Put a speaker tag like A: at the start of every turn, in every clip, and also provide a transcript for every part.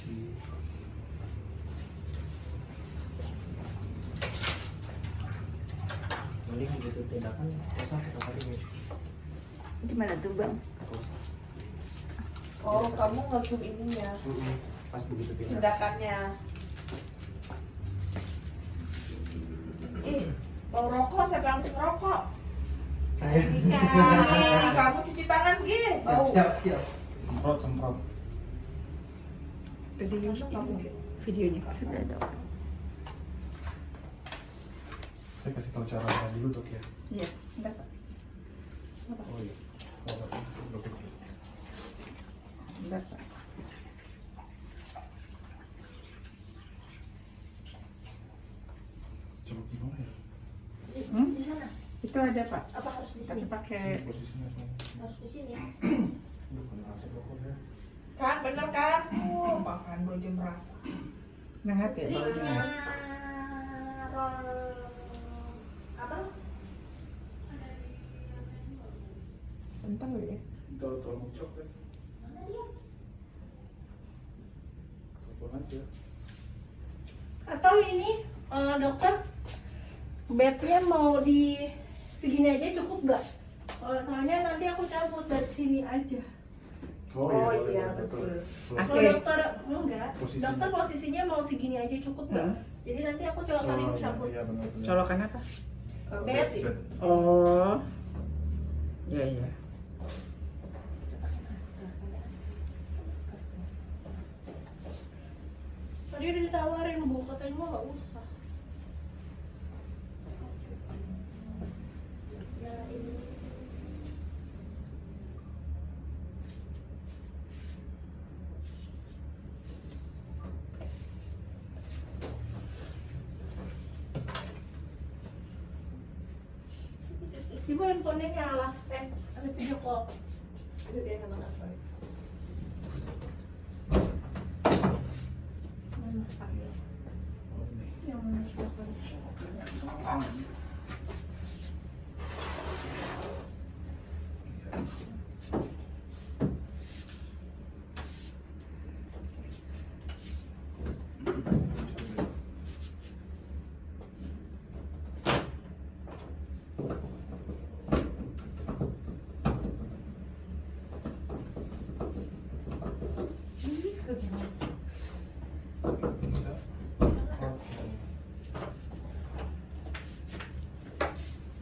A: kasih.
B: Mending gitu tindakan kosa kita kali ya.
C: Gimana tuh bang?
B: Kosa.
D: Oh, kamu nge-zoom ininya,
B: Pas begitu pindah.
D: tindakannya. Ih, mau rokok, siapa yang mesti ngerokok?
B: Saya.
D: Ih, kamu cuci tangan, Gi. Bau.
B: Siap.
A: Semprot.
C: Udah di
D: Kamu, Gi.
C: videonya sudah ada.
A: Saya kasih tahu cara makan dulu dok ya.
C: Iya, bentar pak.
A: Oh iya. Oh, berarti kasih dok ya.
C: Bentar pak.
A: Coba gimana ya?
D: Di sana.
C: Itu ada pak.
D: Apa harus di
C: Tapi
D: sini?
C: pakai
A: Posisinya semua.
D: Harus di sini.
A: Bukan asap rokok ya.
D: Kan, bener kan? Makan baju merasa.
C: nengah ya baunya.
D: Apa?
C: Bentar ya.
A: Tahu mau coklat.
D: Mana dia?
A: Telepon aja.
E: Atau ini dokter bednya mau di segini aja cukup nggak? Soalnya nanti aku cabut dari sini aja.
D: Oh,
A: boleh,
D: iya,
A: boleh,
D: betul.
C: Asik.
E: Kalau dokter enggak,
A: Posisinya.
E: dokter posisinya mau segini aja cukup nggak? Jadi nanti aku colokan ini cabut.
A: Iya benar.
C: Colokan apa?
D: Bed.
A: Bed.
C: Oh. Iya.
E: Tadi udah ditawarin bu, katanya mah nggak usah. Ya ini. Ibu handphonenya nyala, ada video call.
D: Aduh, dia nggak apa.
E: Mana?
A: Oh, ini.
E: Yang mana silakan. Ini kerja.
A: Bisa.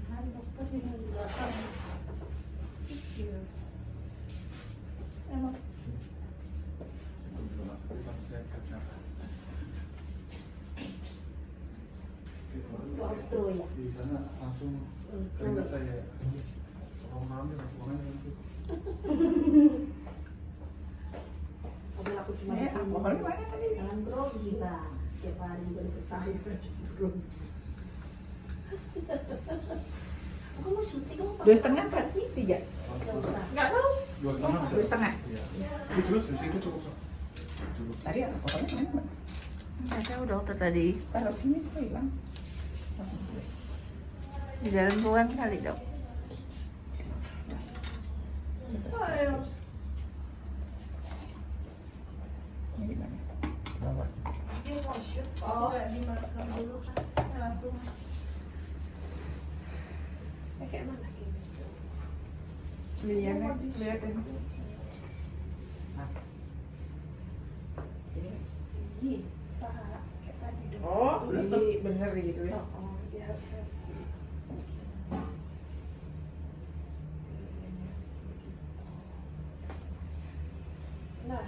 E: Kan dokter yang di belakang. Iya. Emang
A: Sebelum juga masuk ke dalam saya kerja.
D: Harus tuh ya.
A: Di sana langsung keringat saya. Orang hamil, orangnya itu.
D: Padahal aku cuma di sini.
C: Alkoholnya mana tadi?
D: Jangan grogi lah. Tiap hari juga deket saya cenderung. Aku mau syuting, kamu pakai
C: 2,5
D: masker
C: sih? 3?
D: Nggak usah. Nggak tahu.
A: 2,5 bisa.
C: 2,5?
A: Iya. Ini cukup, itu cukup. Cukup.
C: Tadi alkoholnya mana?
F: Nggak tahu dokter tadi
C: Taruh sini kok hilang.
F: di dalam ruangan kali dok.
C: Ini gimana?
A: Kenapa?
E: dia mau shoot, nggak dimakan dulu kan, langsung.
D: Kayak mana gini?
C: Lihatnya, lihatin.
D: Ih, paha kayak tadi dong.
C: Oh, ini bener gitu ya.
D: Oh, dia harus happy. Nah,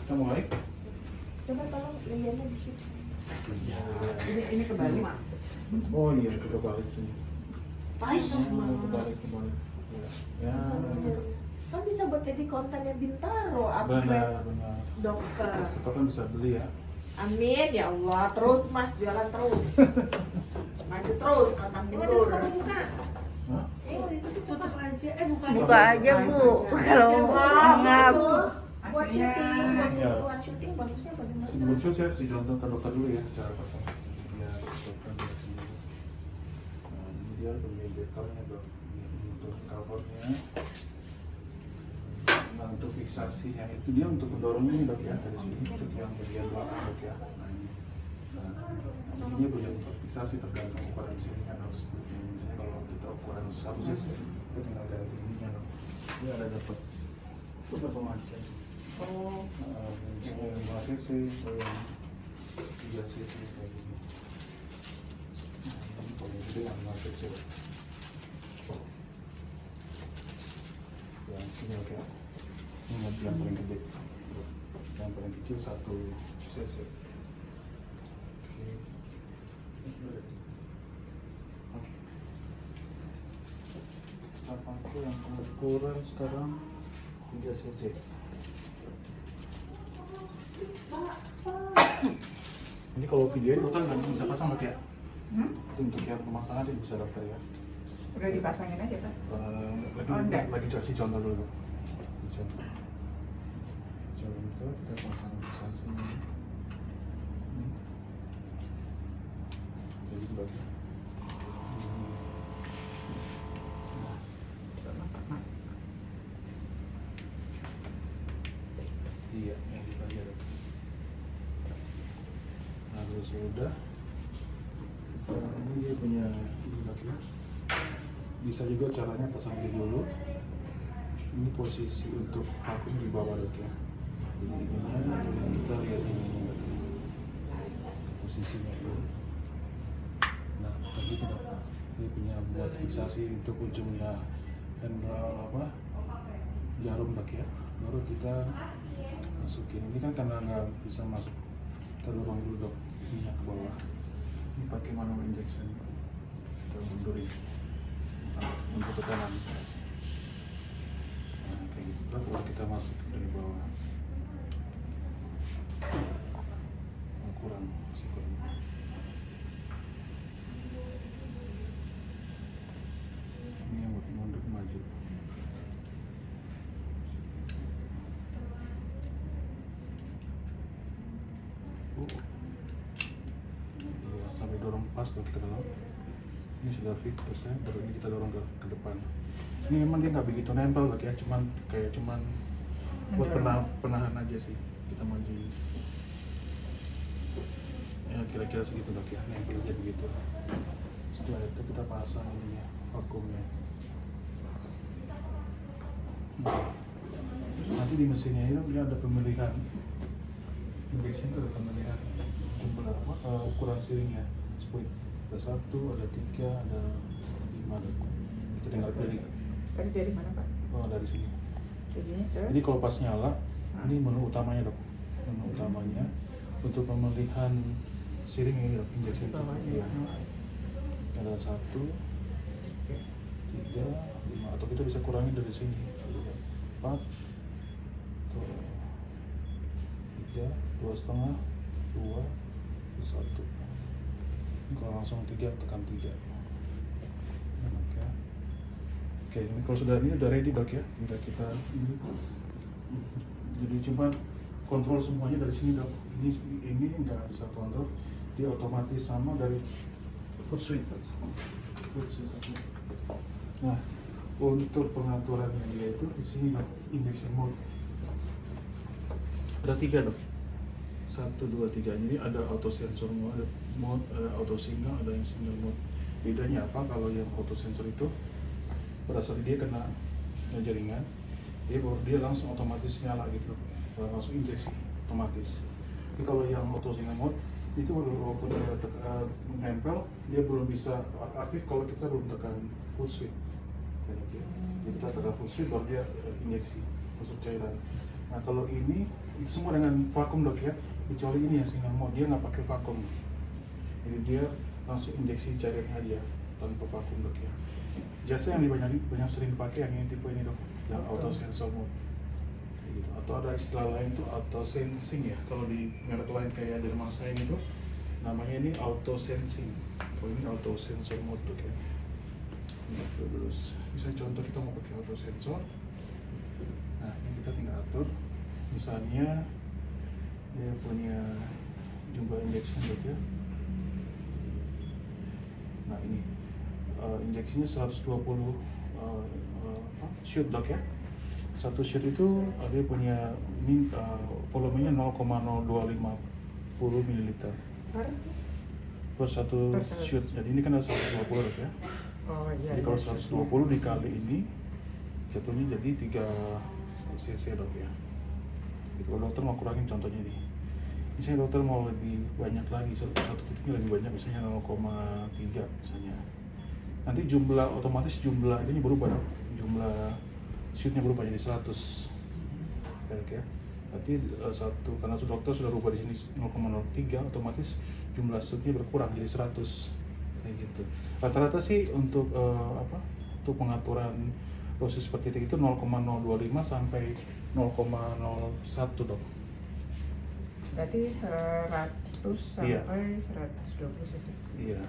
A: Kita mulai?
D: coba tolong lihatnya di situ.
C: Ini kebalik.
A: Oh iya, kita balik sini.
D: Baik,
A: Kebalik. Ya,
D: kan bisa buat jadi kontennya Bintaro,
A: benar.
D: upgrade dokter.
A: Kita kan bisa beli ya.
D: Amin ya Allah, terus Mas jualan terus. Maju terus, pantang mundur.
A: Hah?
E: Tutup aja, bukan.
F: Buka aja bu, kalau ngap.
D: Buat syuting, buat
A: Iya.
D: kebutuhan syuting bagusnya bagaimana?
A: Sebelum shoot saya kasih contoh ke dokter dulu ya cara pasang. Ya, dokter lihat dulu. Nah, ini dia bagian injektornya dok. Ini untuk covernya. Nah, untuk fiksasinya itu dia untuk mendorong ini dok ya, dari sini untuk yang bagian belakang dok ya. Nah ini, nah ini punya untuk fiksasi tergantung ukuran sininya dok. Misalnya kalau kita ukuran 1 cc itu tinggal dari ininya dok. Ini ada dapat itu berapa macam?
C: Oh,
A: Misalnya 5 cc atau yang 3 cc kayak gini. Nah ini kalau gede yang 5 cc. Yang sini oke. Ini yang paling gede. Yang paling kecil 1 cc. Oke. Tapangku yang ukuran sekarang 3 cc. Ini kalau videoin total nggak bisa pasang dok ya? Itu untuk yang pemasangan dia bisa dokter ya.
C: udah dipasangin aja kan?
A: Lagi kasih contoh dulu. Contoh kita pasang fiksasi. Jadi bagi. Iya, yang kita lihat. Nah, terus sudah. Ini dia punya ini lagi ya. Bisa juga caranya pasang ini dulu. Ini posisi untuk vakum di bawah dok ya. Jadi ininya kita lihat ini dok. Posisinya dulu. Nah, tadi kita dia punya buat fiksasi untuk ujungnya handle jarum dok ya. Baru kita masukin. Ini kan karena nggak bisa masuk, kita dorong dulu dok minyak ke bawah. Ini pakai manual injection. Kita mundurin untuk ke kanan. Nah, kayak gitu. Baru kita masuk dari bawah. Kurang, masih kurang. Ini yang buat mundur maju. Iya, sampai dorong pas dok ke dalam. Ini sudah fit terus kan, baru ini kita dorong ke depan. Ini memang dia nggak begitu nempel dok ya, cuman buat penahan aja sih. Kita maju. Ya kira-kira segitu dok ya, nempel aja begitu. Setelah itu kita pasang ininya, vakumnya. Nah, nanti di mesinnya ini dia ada pemilihan injection, itu ada pemilihan jumlah ukuran siringnya, split. Ada 1, ada 3, ada 5. Kita tinggal pilih.
C: Tadi dari mana Pak?
A: Oh dari sini.
C: Sini terus?
A: Jadi kalau pas nyala, ini menu utamanya dok. Menu utamanya untuk pemilihan siring ini dok, injection. Iya. Ada 1, 3, 5, atau kita bisa kurangi dari sini. 4, 3, 2,5, 2, 1. Ini kalau langsung 3 tekan 3. Oke, ini kalau sudah ini udah ready dok ya. Tinggal kita ini. Jadi cuma kontrol semuanya dari sini dok. Ini nggak bisa kontrol, dia otomatis sama dari foot switch. Nah, untuk pengaturannya dia itu di sini dok, injection mode. Ada 3 dok. 1, 2, 3. Ini ada auto sensor mode, ada auto signal, ada yang single mode. Bedanya apa? Kalau yang auto sensor itu pada saat dia kena jaringan, dia langsung otomatis nyala gitu, langsung injeksi otomatis. Tapi kalau yang auto signal mode itu walaupun dia menempel, dia belum bisa aktif kalau kita belum tekan full switch. Jadi kita tekan full switch baru dia injeksi masuk cairan. Nah kalau ini itu semua dengan vakum dok ya, kecuali ini yang signal mode, dia nggak pakai vakum. Jadi dia langsung injeksi cairannya aja tanpa vakum dok ya. Jasa yang banyak sering dipakai yang tipe ini dok, yang auto sensor mode. Gitu. Atau ada istilah lain tuh auto sensing ya. Kalau di merek lain kayak Dermasa ini tuh namanya ini auto sensing. Kalau ini auto sensor mode dok ya. Gitu, terus misalnya contoh kita mau pakai auto sensor. Nah ini kita tinggal atur. Misalnya dia punya jumlah injection dok ya. Nah ini injeksinya 120 shoot dok ya, Satu sheet itu dia punya ini volumenya 0,0250 ml per satu
C: Per satu.
A: sheet. Jadi ini kan ada 120 dok ya.
C: Oh iya.
A: Jadi kalau 120 dikali ini jatuhnya jadi 3 cc dok ya. Jadi kalau dokter mau kurangin contohnya ini. Misalnya dokter mau lebih banyak lagi, satu titiknya lebih banyak, misalnya 0,3 misalnya. Nanti otomatis jumlah itunya berubah dok. Jumlah sheetnya berubah jadi 100. Oke ya. Berarti karena dokter sudah rubah di sini 0,03, otomatis jumlah sheetnya berkurang jadi 100. Kayak gitu. Rata-rata sih untuk untuk pengaturan dosis seperti itu 0,025 sampai 0,01 dok.
C: Berarti 100
A: Iya.
C: sampai 120 itu.
A: Iya,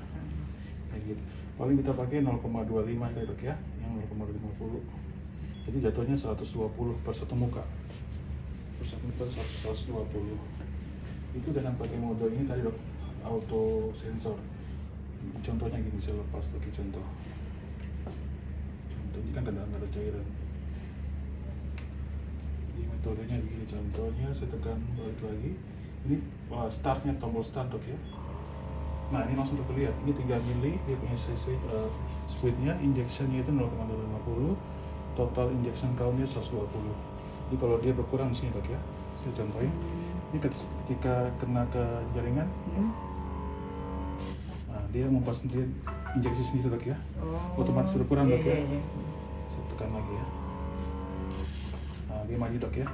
A: kayak gitu. Paling kita pakai 0,25 ya dok ya, yang 0,50. Jadi jatuhnya 120 per satu muka. Per satu muka 120. Itu dengan pakai mode ini tadi dok, auto sensor. Contohnya gini, saya lepas lagi contoh. Contohnya kan nggak ada cairan. Jadi metodenya begini, contohnya saya tekan balik lagi. Ini startnya, tombol start dok ya. Nah ini langsung terlihat, ini 3 mili, dia punya cc speednya, injectionnya itu 0,50, total injection countnya 120. Jadi kalau dia berkurang di sini dok ya, saya contohin. Ini ketika kena ke jaringan, nah, dia mempas sendiri, injeksi sendiri dok ya.
C: Oh.
A: Otomatis berkurang dok ya.
C: Iya.
A: Saya tekan lagi ya. Nah dia maju dok ya.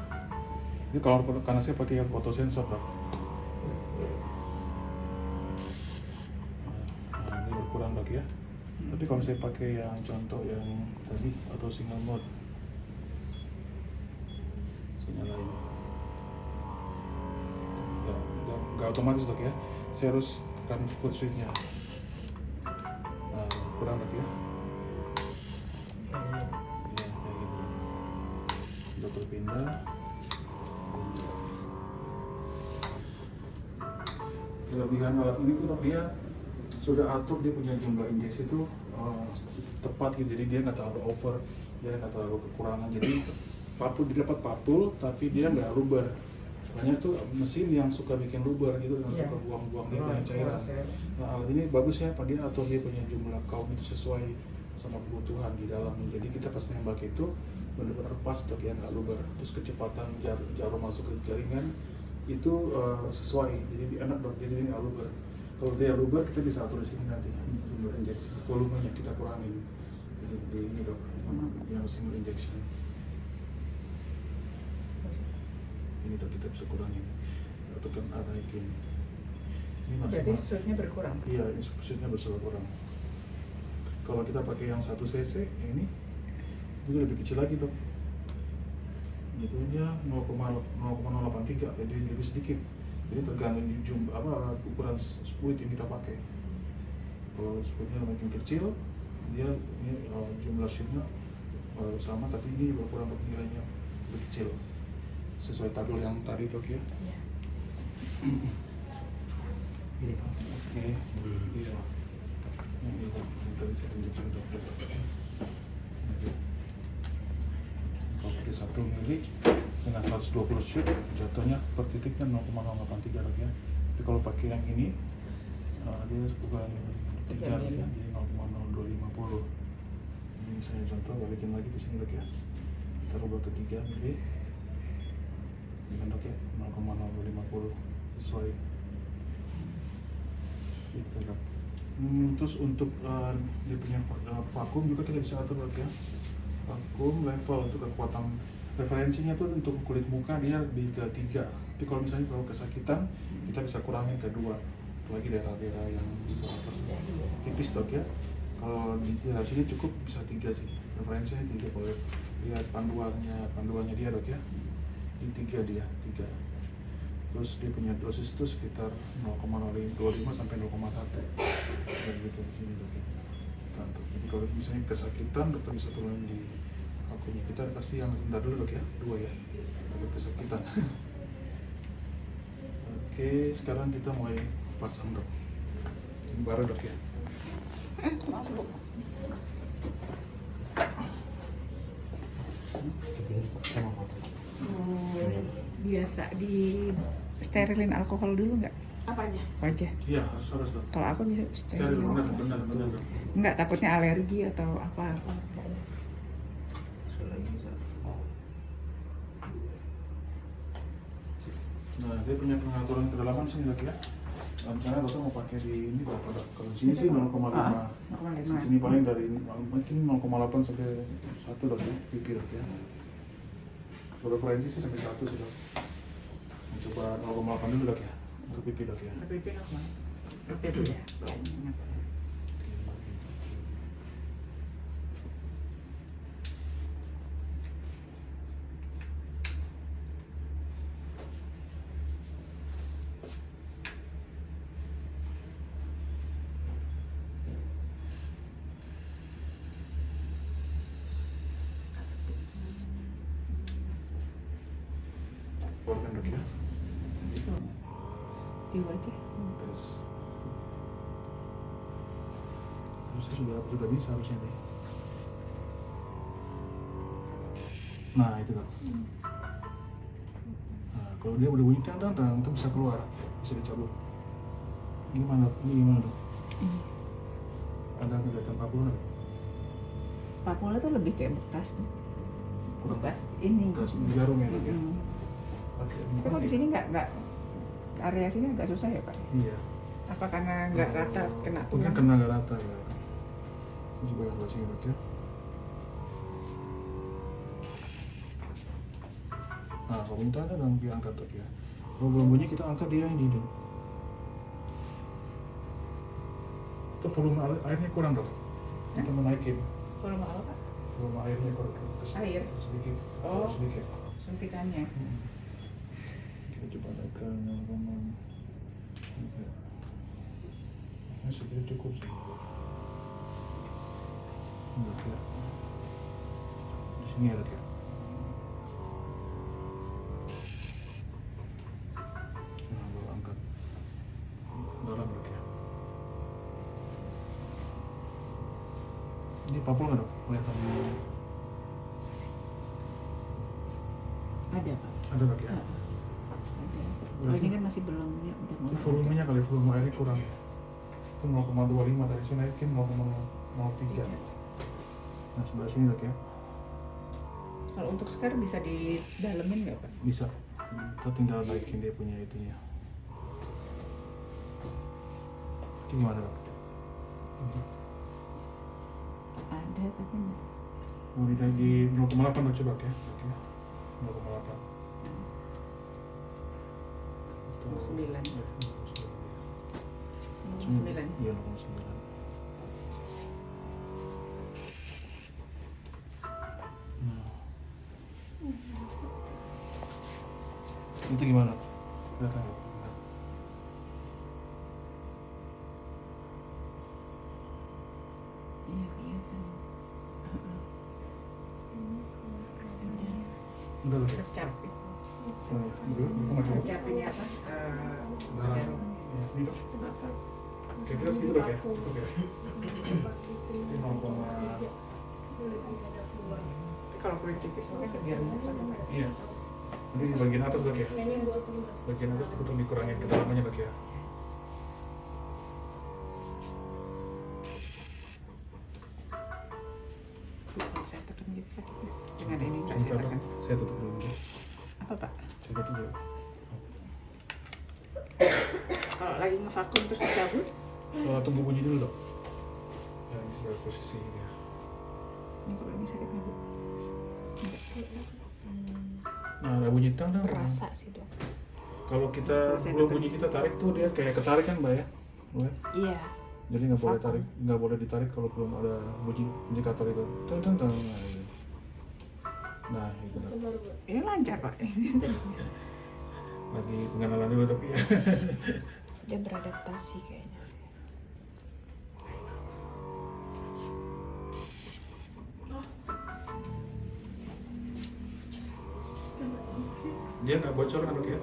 A: Ini kalau karena saya pakai yang auto sensor dok. Nah ini berkurang dok ya. Tapi kalau saya pakai yang contoh yang tadi atau single mode, saya nyalain. Nggak otomatis dok ya. Saya harus tekan foot switch-nya. Nah kurang dok ya. Ya kayak gitu. Dokter pindah. Kelebihan alat ini tuh dok, dia sudah atur, dia punya jumlah injeksi itu tepat gitu, jadi dia nggak terlalu over, dia nggak terlalu kekurangan, jadi dia dapat papul tapi dia nggak luber. Banyak tuh mesin yang suka bikin luber gitu, yang
C: Iya.
A: suka buang-buang dia banyak cairan.
C: Buang.
A: Nah alat ini bagus ya, dia atur dia punya jumlah kaum itu sesuai sama kebutuhan di dalam. Jadi kita pas nembak itu benar-benar pas dok ya, nggak luber. Terus kecepatan jarum masuk ke jaringan itu sesuai, jadi enak dok, jadi ini nggak luber. Kalau dia luber kita bisa atur di sini nanti jumlah injeksi, volumenya kita kurangin di ini dok, yang single injection. Ini dok kita bisa kurangin, tekan naikin. Ini
C: Berarti
A: maksimal.
C: shootnya berkurang.
A: Iya, instruksinya berkurang. Kalau kita pakai yang 1 cc ini itu lebih kecil lagi dok. Itunya 0,083, jadi lebih sedikit. Jadi tergantung ukuran speed yang kita pakai. Kalau speednya makin kecil, dia ini jumlah sheetnya sama, tapi ini berkurang nilainya lebih kecil. Sesuai tabel yang tadi dok ya.
C: Iya.
B: Gini Pak.
A: Oke, iya. Ini dok, yang tadi saya tunjukin dok. Kalau pakai 1 mili dengan 120 shoot, jatuhnya per titiknya 0,083 dok ya. Tapi kalau pakai yang ini, dia bukan 3
C: mili.
A: ya, jadi 0,0250. Ini misalnya contoh, balikin lagi ke sini dok ya. Kita rubah ke 3 mili. Dengan dok ya, 0,0250 sesuai. Gitu dok. Terus untuk dia punya vakum juga kita bisa atur dok ya. Vakum level itu kekuatan referensinya tuh untuk kulit muka dia lebih ke 3. Tapi kalau misalnya kalau kesakitan kita bisa kurangin ke 2. Apalagi daerah-daerah yang di atas tipis dok ya. Kalau di daerah sini cukup bisa 3 sih. Referensinya 3 kalau lihat panduannya dia dok ya. Ini 3 dia, 3. Terus dia punya dosis itu sekitar 0,025 sampai 0,1. Dan gitu di sini dok ya. Jadi kalau misalnya kesakitan, dokter bisa turunin di vakumnya. Kita kasih yang rendah dulu dok ya, 2 ya, takut kesakitan. Oke, sekarang kita mulai pasang dok. Ini baru dok ya.
B: Begini Pak, saya mau foto.
C: Biasa di sterilin alkohol dulu nggak?
D: Apanya?
C: Wajah.
A: Iya, harus dok.
C: Kalau aku bisa
A: Steril,
C: sterilin.
A: benar dok.
C: Enggak, takutnya alergi atau apa.
B: Sekali lagi Pak.
A: Nah, dia punya pengaturan kedalaman sini dok ya. Rencana dokter mau pakai di ini berapa dok? Kalau di sini sih 0,5. Di sini paling dari mungkin 0,8 sampai 1 dok ya, pipi dok ya. Kalau referensi sih sampai 1 sih dok. Coba 0,8 dulu dok ya, untuk pipi dok ya.
C: Tapi itu normal. Itu ya.
A: Keluarkan dok ya.
C: Di wajah.
A: Tes. Harusnya sudah bisa harusnya deh. Nah itu dok. Nah, kalau dia udah bunyi tang itu bisa keluar, bisa dicabut. Ini gimana dok? Ada kelihatan papua dok?
C: Papua itu lebih kayak bekas.
A: Kurang
C: Bekas ini.
A: bekas jarum ya dok ya. Pakai
C: Tapi kalau di sini nggak area sini agak susah ya Pak?
A: Iya.
C: Apa karena nggak rata kena
A: Mungkin
C: tulang?
A: kena nggak rata ya. Ini juga yang baca dok ya. Nah, kalau minta ada dong diangkat dok ya. Kalau belum bunyi kita angkat dia ini dok. Itu volume airnya kurang dok. Kita menaikin.
C: Volume apa Pak?
A: Volume airnya kurang
C: Air?
A: sedikit.
C: Oh.
A: Sedikit.
C: Suntikannya.
A: Kita coba naikkan volume. Ini sudah cukup sih. Dok ya. Di sini ya dok ya. Nah, baru angkat dalam dok ya. Ini papua nggak dok? Kelihatan
C: Ada Pak.
A: ada dok ya.
C: Ada. Oh, ini kan masih belum ya, udah
A: Ini
C: mulai.
A: volumenya kali, volume airnya kurang. Itu 0,25 tadi saya naikin 0,03. Nah sebelah sini dok ya.
C: Kalau untuk sekarang bisa didalemin nggak Pak?
A: Bisa. Kita tinggal naikin dia punya itunya. Itu gimana dok? Ini.
C: Ada tapi nggak.
A: Mau di 0,8 dok coba ya. Oke. 0,8.
C: 9.
A: 9.
C: 9.
A: Iya 0,9. Nah. Itu gimana? Kelihatan nggak?
C: Iya kelihatan.
A: Udah dok ya?
C: Tercap itu.
A: Itu masih
C: Tercap ini apa?
A: Nah,
C: Jarum.
A: ya, ini dok.
C: Apa?
A: Kira-kira segitu dok ya? Cukup ya? Ini 0,.
C: Tapi kalau kulit tipis mungkin sebiarnya sama Pak.
A: Iya. Ini di bagian atas dok ya? Bagian atas itu dikurangin kedalamannya dok ya?
C: Kalau saya tekan gitu sakit. Dengan ini nggak saya
A: Sebentar,
C: tekan.
A: saya tutup dulu.
C: Apa Pak?
A: Saya tutup dulu.
C: Kalau lagi ngevakum terus dicabut?
A: Tunggu bunyi dulu dok. Ya ini sudah posisi ya.
C: Ini kalau ini sakit nggak Bu?
A: Nah ada bunyi tang.
D: Berasa sih dok.
A: Kalau kita
C: Kalau saya
A: belum
C: tekan.
A: bunyi kita tarik tuh dia kayak ketarik kan mbak ya? Mbak?
D: Iya.
A: Jadi nggak boleh
D: Vakum.
A: tarik, nggak boleh ditarik kalau belum ada bunyi indikator itu. Tang. Nah itu dok.
C: Ini lancar Pak.
A: Lagi pengenalan dulu dok ya.
D: Dia beradaptasi kayaknya.
A: Dia nggak bocor kan dok ya?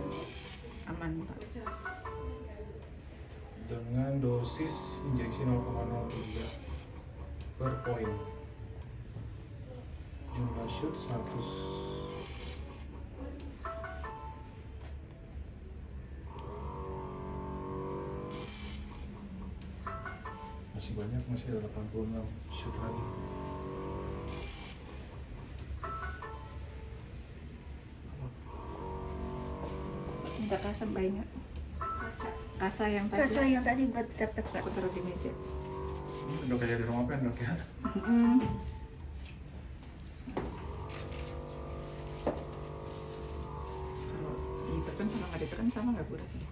C: Aman Pak.
A: Dengan dosis injeksi 0,03 per poin. jumlah shoot 100. Masih banyak, masih ada 86 shoot lagi.
F: Minta kasa banyak. Kasa yang
C: Kasa
F: tadi.
C: yang tadi buat dapat Pak.
F: Aku taruh di meja.
A: Ini udah kayak di rumah pen dok ya.
F: Mm.
C: Kalau ditekan sama nggak ditekan sama nggak Bu rasanya?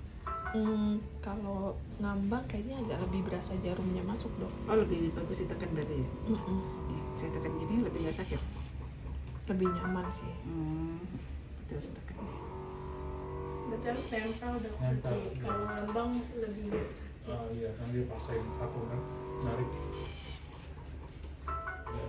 D: Kalau ngambang kayaknya agak lebih berasa jarumnya masuk dok.
C: Oh lebih bagus ditekan berarti ya? Ya, saya tekan gini lebih nggak sakit.
D: Lebih nyaman sih.
C: Terus tekan.
E: Berarti harus nempel dong.
A: Nempel.
E: Kalau ngambang lebih
A: Iya, kan dia paksain vakum kan, narik. Ya.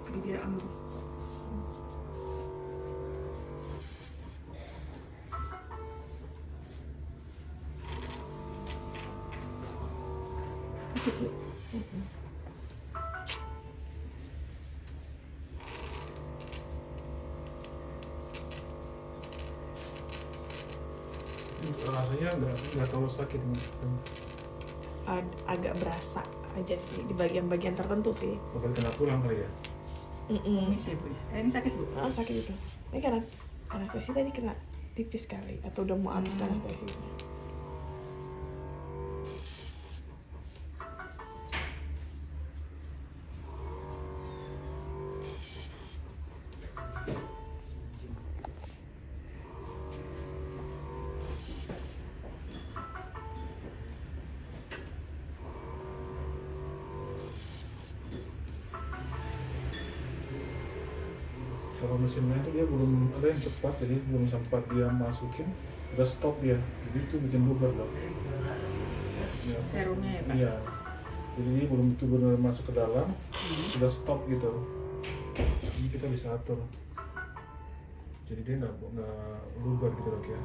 C: Jadi dia ambil.
A: Rasanya nggak terlalu sakit ini.
D: Agak berasa aja sih di bagian-bagian tertentu sih.
A: Bakal kena tulang kali ya.
C: Kumis ya Bu ya? Ini sakit Bu?
D: Sakit itu. Ini karena anestesi tadi kena tipis kali atau udah mau habis anestesinya.
A: Kalau mesinnya itu dia belum ada yang cepat, jadi belum sempat dia masukin, udah stop dia, jadi itu bikin luber dok. Ya.
C: Serumnya ya Pak?
A: Iya, jadi dia belum itu benar masuk ke dalam, udah stop gitu. Ini kita bisa atur, jadi dia nggak luber gitu dok ya.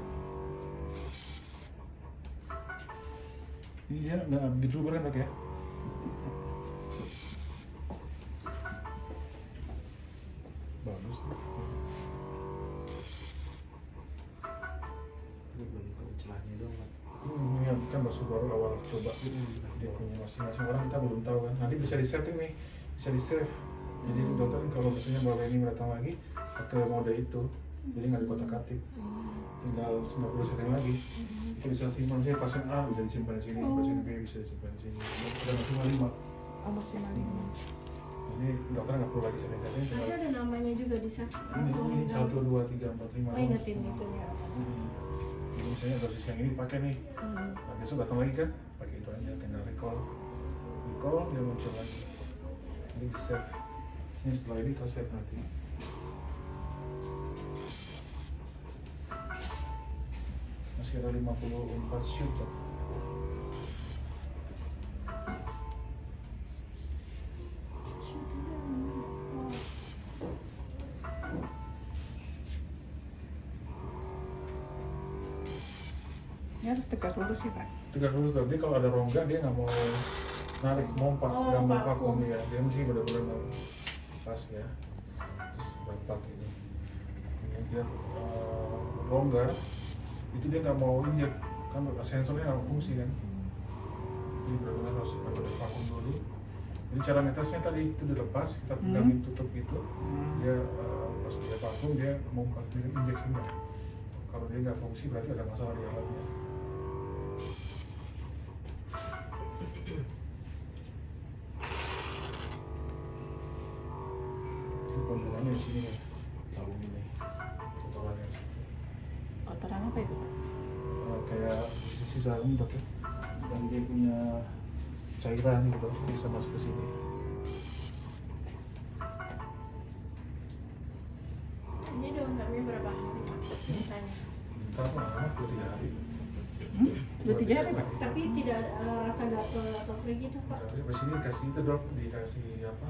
A: Ini dia nggak diluber kan dok ya? Bagus.
B: Ini belum tahu celahnya doang Pak.
A: Ini kan baru awal coba dia punya masing-masing orang, kita belum tahu kan. Nanti bisa disetting nih, bisa di save. Jadi dokter kalau misalnya bapak ini datang lagi pakai mode itu, jadi nggak dikotak-katik, tinggal 90 setting lagi. Kita bisa simpan, misalnya pasien A bisa disimpan di sini, pasien B bisa disimpan di sini. Ada maksimal 5.
D: Maksimal 5.
A: Jadi dokter nggak perlu lagi setting-setting.
E: Nanti ada namanya juga di sana.
A: Ini 1, 2, 3, 4, 5.
E: Oh, ingetin itu ya.
A: Jadi misalnya dosis yang ini pakai nih. Nah, besok datang lagi kan, pakai itu aja, tinggal recall, dia muncul lagi. Ini di save. Ini setelah ini kita save nanti. Masih ada 54 shoot tuh.
C: Ini harus tegak lurus ya Pak?
A: Tegak lurus, tapi kalau ada rongga dia nggak mau narik, mompak, nggak mau vakum ya. Dia mesti benar-benar mau pas ya, terus rapat gitu. Ini dia longgar, itu dia nggak mau injek, kan sensornya nggak fungsi kan. Jadi benar-benar harus vakum dulu. Jadi cara ngetesnya tadi itu dilepas, kita pegangin tutup itu, dia pas dia vakum dia mau injeksi nggak. Kalau dia nggak fungsi berarti ada masalah di alatnya. Ini pembuangannya di sini nih, tabung ini, kotorannya di situ.
C: Kotoran apa itu Pak?
A: Kayak sisa ini dok ya, dan dia punya cairan gitu, bisa masuk ke sini. 2-3 hari.
F: 2-3 hari, Pak.
E: Tapi tidak ada rasa gatal atau kayak gitu Pak.
A: Habis ini dikasih itu dok, dikasih apa?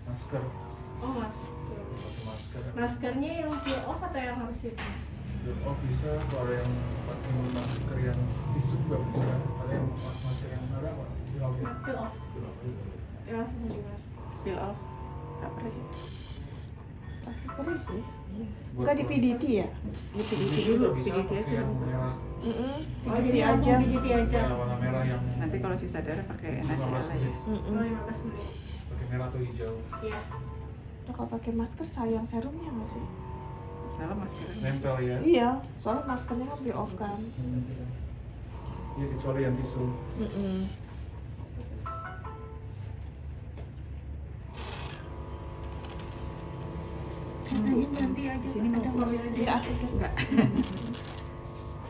A: Masker.
E: Oh mas.
A: Pakai masker.
E: Maskernya yang peel off atau yang harus mas?
A: Oh bisa, kalau ada yang pakai masker yang tisu juga bisa. Ada yang masker yang ada apa?
E: Peel off.
A: Peel off.
E: Ya langsung di mas.
F: Peel off. Nggak perih.
G: Pasti perih sih.
A: Buat
G: Enggak di VDT ya?
F: Di
A: Ini
F: PDT
A: juga
F: dulu,
A: bisa
F: PDT
A: pakai
F: aja.
A: yang merah.
E: Oh
G: VDT
E: jadi langsung
G: aja.
E: PDT aja.
A: Ya, warna merah yang
F: Nanti kalau sisa darah pakai
A: 15
F: NaCl aja.
A: menit.
E: Oh 15 menit.
A: Pakai merah atau hijau.
E: Iya.
G: Tuh, kalau pakai masker sayang serumnya nggak sih?
F: Salah maskernya.
A: Nempel ya.
G: Iya, soalnya maskernya kan peel off kan.
A: Iya kecuali yang tisu.
E: Nanti aja.
F: Di sini mau
E: ada
F: keluar.
E: mobil aja.
G: Enggak, udah.
F: Enggak.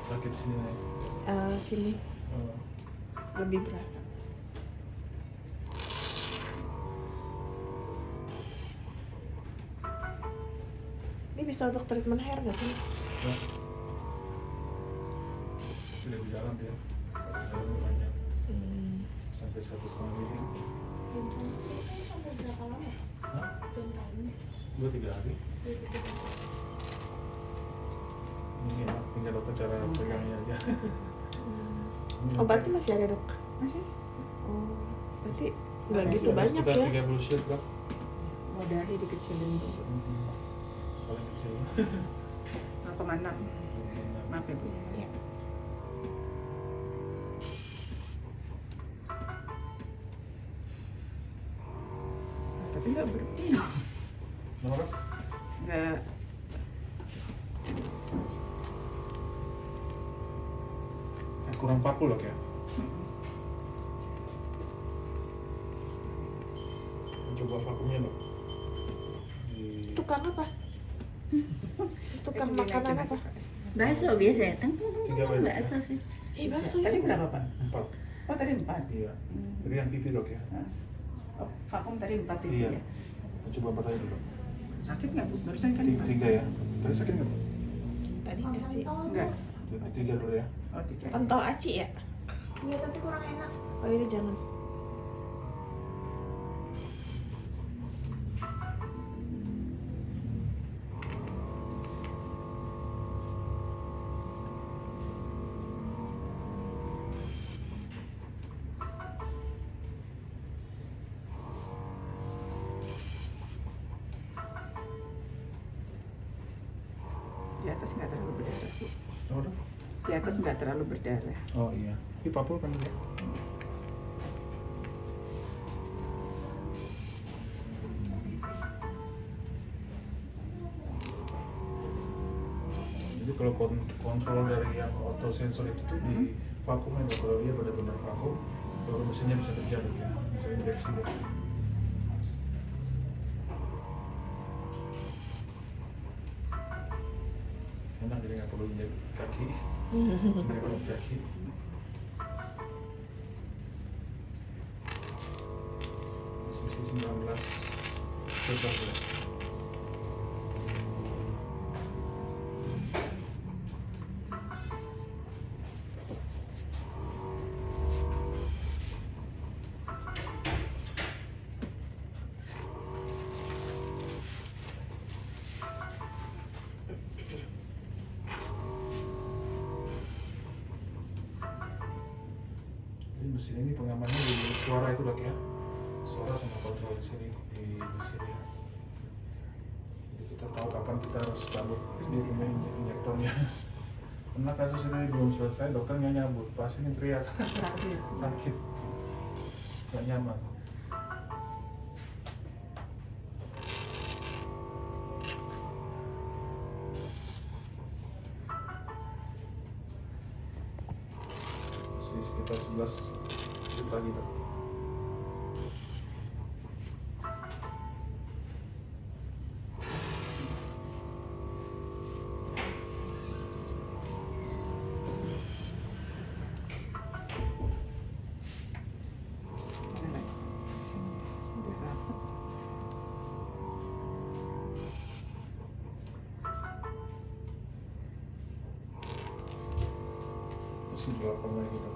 A: Sakit sini nih.
G: Sini
A: Oh.
G: lebih berasa. Ini bisa untuk treatment hair nggak sih?
A: Ya. Sudah di dalam dia. Di dalam banyak sampai 1,5 mili.
E: Sampai berapa lama?
A: Hah?
E: Belum tahu.
A: 2-3 hari. Ini enak, tinggal dokter cara pegangnya aja.
G: Obatnya masih ada dok?
F: Masih?
G: Oh, berarti nggak
A: Masih
G: gitu
A: ada
G: banyak
A: sekitar
G: ya?
A: 30 sheet dok.
F: Modalnya dikecilin dulu.
A: Paling kecil.
F: 0,6. Maaf ya Bu.
G: Iya.
F: Tapi nggak berhenti.
A: Nomor berapa?
F: Nggak.
A: Kurang 40 dok ya. Coba vakumnya dok.
G: Tukang apa? Tukang makanan apa?
F: Bakso biasa ya?
A: 3 wedok ya?
F: Bakso sih.
G: Bakso
F: Tadi
G: ya?
F: berapa Pak?
A: 4.
F: Oh tadi 4.
A: Iya. Tadi yang pipi dok ya.
F: Oh, vakum tadi 4 itu
A: Iya.
F: ya.
A: Coba 4 aja dulu.
F: Sakit nggak Bu? Barusan kan
A: 3 ya. Tadi sakit nggak?
G: Tadi nggak sih?
F: Enggak.
A: 3 dulu ya.
F: Oh 3.
G: Pentol aci ya?
E: Iya tapi kurang enak.
G: Oh ini jangan.
F: Di atas nggak terlalu berdarah Bu.
A: Oh dok.
F: Di atas nggak terlalu berdarah.
A: Oh iya. Ini 40 kan ya? Jadi kalau kontrol dari yang autosensor itu tuh di vakum ya, kalau dia benar-benar vakum, baru mesinnya bisa kerja dok ya, bisa injeksi ya. Enak jadi nggak perlu injek kaki, nggak perlu kaki. Misi 19 cocok ya. Jadi mesin ini pengamannya di suara itu dok ya, suara sama kontrol di sini di mesin ya. Jadi kita tahu kapan kita harus cabut di injektornya. Pernah kasus ini belum selesai, dokternya nyabut, pasien teriak
F: Sakit.
A: sakit, nggak nyaman. Masih sekitar 11 menit lagi dok. posisi 8 lagi dok.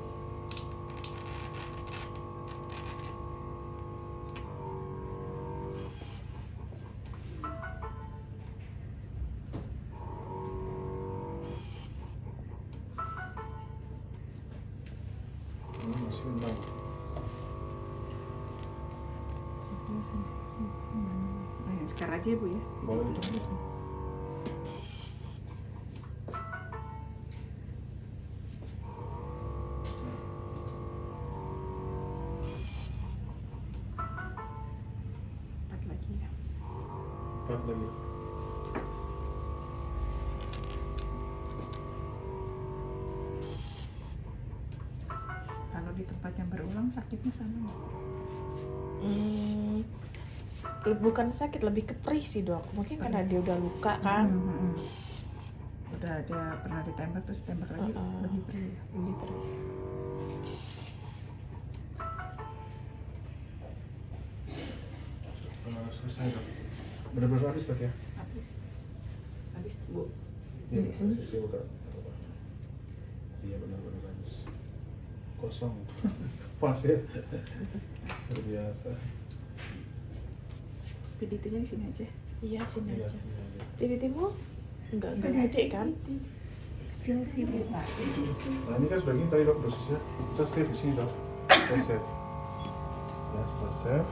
A: Ini masih 6.
F: Nah, yang sekarang aja Bu ya.
A: Boleh dok.
F: Empat lagi ya.
A: 4 lagi.
F: Kalau di tempat yang berulang sakitnya sama nggak?
G: Bukan sakit, lebih ke perih sih dok. Mungkin karena dia udah luka kan.
F: Udah ada pernah ditembak terus tembak lagi lebih perih.
G: Lebih perih.
A: Selesai dok. Benar-benar habis dok ya?
F: Habis Bu.
A: Iya, saya buka. Iya benar-benar habis. Kosong. Pas ya. Luar biasa.
F: PDT-nya di sini aja.
G: Iya sini
A: Iya,
G: aja.
A: sini aja.
G: Jadi timu enggak gede kan?
E: Kecil sih Bu.
A: Nah ini kan sudah gini tadi dok dosisnya. Kita save di sini dok. Kita save. Ya setelah save,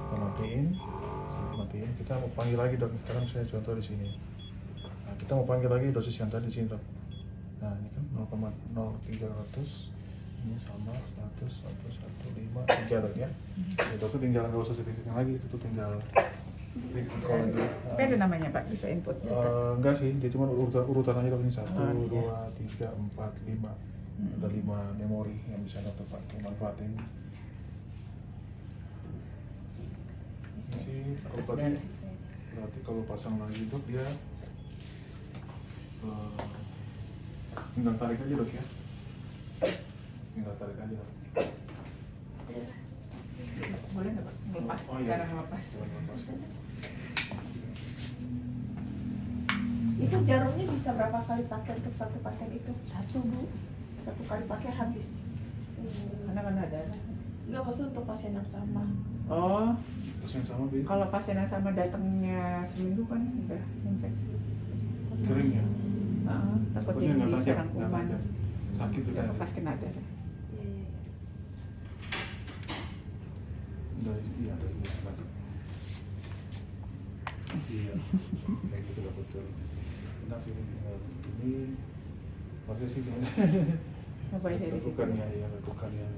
A: kita matiin. Sampai matiin. Kita mau panggil lagi dok. Sekarang saya contoh di sini. Nah kita mau panggil lagi dosis yang tadi di sini dok. Nah ini kan 0,0300. Ini sama 100, 1, 1, 5, 3 dok ya. Itu tuh tinggal nggak usah setting lagi. Itu tuh tinggal recall lagi.
F: Tapi ada namanya Pak, bisa input data.
A: Enggak sih, dia cuma urutan aja dok ini 1,
F: Oh, iya.
A: 2, 3, 4, 5. Ada 5 memori yang bisa dokter pakai manfaatin. Ini sih kalau tadi berarti kalau pasang lagi dok dia tinggal tarik aja dok ya. Tinggal tarik aja dok.
F: Boleh nggak Pak? Ngelepas,
A: Oh, iya.
F: sekarang ngelepas.
A: Lepas, kan?
D: Itu jarumnya bisa berapa kali pakai untuk satu pasien itu?
E: Satu Bu.
D: Satu kali pakai habis.
F: Karena kan ada.
G: Enggak, maksudnya untuk pasien yang sama.
F: Oh,
A: Terus yang sama Bi,
F: kalau pasien yang sama datangnya seminggu kan udah infeksi.
A: kering ya.
F: Takut
A: Takutnya
F: jadi
A: nggak tajam,
F: serang
A: nggak
F: kuman.
A: tajam. Sakit tuh
F: Udah
A: kan.
F: bekas kena darah.
A: Iya, ada ini lagi. Iya, kayak gitu lah betul. Enak sih ini. Maksudnya sih gini.
F: Coba dari situ.
A: Bukannya ya, bukan yang